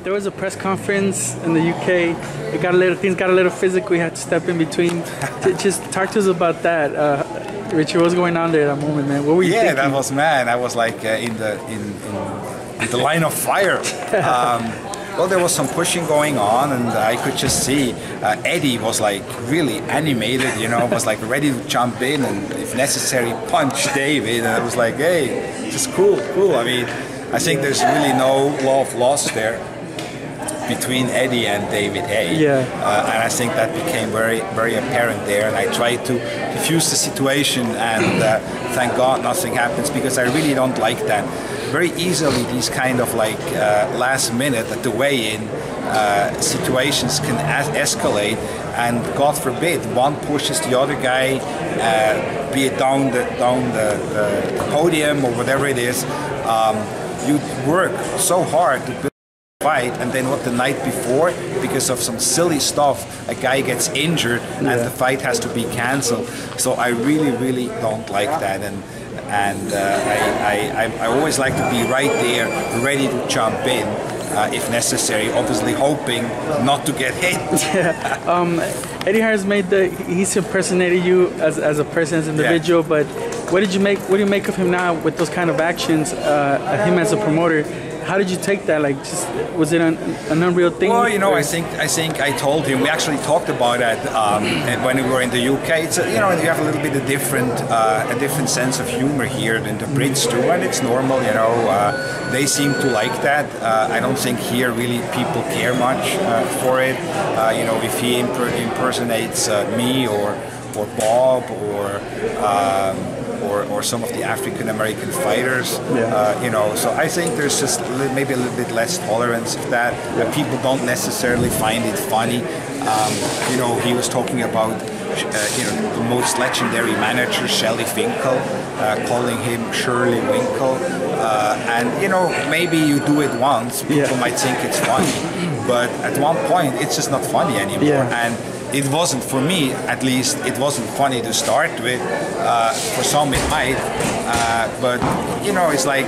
there was a press conference in the UK. Things got a little physical. We had to step in between. Just talk to us about that, Richard. What's going on there at that moment, man? What were you thinking? Yeah, that was mad. I was like in the line of fire. Well, there was some pushing going on, and I could just see Eddie was like really animated, you know, was like ready to jump in and, if necessary, punch David. And I was like, hey, just cool. I mean, I think there's really no love lost there between Eddie and David A. Yeah. And I think that became very, very apparent there. And I tried to diffuse the situation, and thank God nothing happens, because I really don't like that. Very easily, these kind of like last minute at the weigh-in situations can escalate, and God forbid one pushes the other guy, be it down the podium or whatever it is. You work so hard to build a fight, and then what, the night before, because of some silly stuff, a guy gets injured and the fight has to be cancelled. So I really don't like that, and I always like to be right there, ready to jump in if necessary, obviously hoping not to get hit. Eddie Hearn's he's impersonated you as a person, as an individual, but what do you make of him now with those kind of actions, him as a promoter? How did you take that? Like, just was it an unreal thing? Well, you know, I think I told him. We actually talked about that when we were in the UK. It's you know, you have a little bit of a different sense of humor here than the Brits do, and it's normal. You know, they seem to like that. I don't think here really people care much for it. You know, if he impersonates me or Bob or some of the African American fighters, you know, so I think there's just maybe a little bit less tolerance of that. People don't necessarily find it funny. You know, he was talking about you know, the most legendary manager, Shelley Finkel, calling him Shirley Winkle, and you know, maybe you do it once, people might think it's funny, but at one point it's just not funny anymore. And it wasn't, for me at least, it wasn't funny to start with. For some it might, but you know, it's like,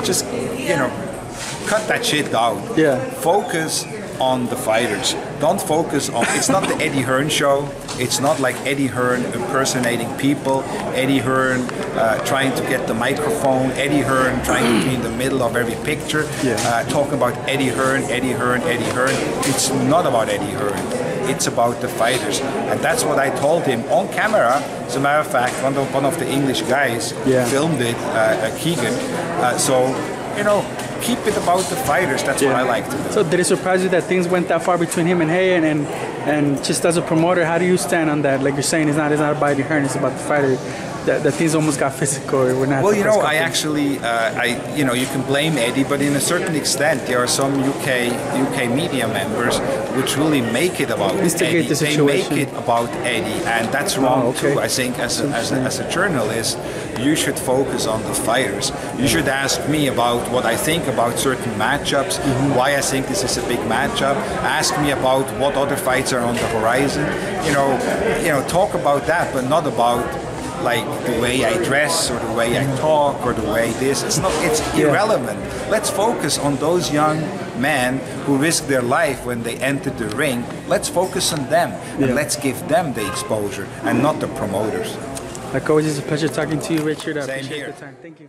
just, you know, cut that shit out. Focus on the fighters. Don't focus on, it's not the Eddie Hearn show. It's not like Eddie Hearn impersonating people, Eddie Hearn trying to get the microphone, Eddie Hearn trying to be in the middle of every picture, talking about Eddie Hearn. It's not about Eddie Hearn. It's about the fighters, and that's what I told him on camera. As a matter of fact, one of the English guys filmed it, Keegan. So, you know, keep it about the fighters. That's what I like to do. So did it surprise you that things went that far between him and Hay, and just as a promoter, how do you stand on that? Like you're saying, it's not about Eddie Hearn, it's about the fighter. That things almost got physical. We're not. Well, you know, I actually, you know, you can blame Eddie, but in a certain extent, there are some UK media members which really make it about Eddie. They make it about Eddie, and that's wrong too. I think as a journalist, you should focus on the fighters. You should ask me about what I think about certain matchups, why I think this is a big matchup. Ask me about what other fights are on the horizon. You know, talk about that, but not about like the way I dress or the way I talk or the way this. It's irrelevant. Let's focus on those young men who risk their life when they enter the ring. Let's focus on them and let's give them the exposure and not the promoters. Like always, it's a pleasure talking to you, Richard. I appreciate the time. Thank you.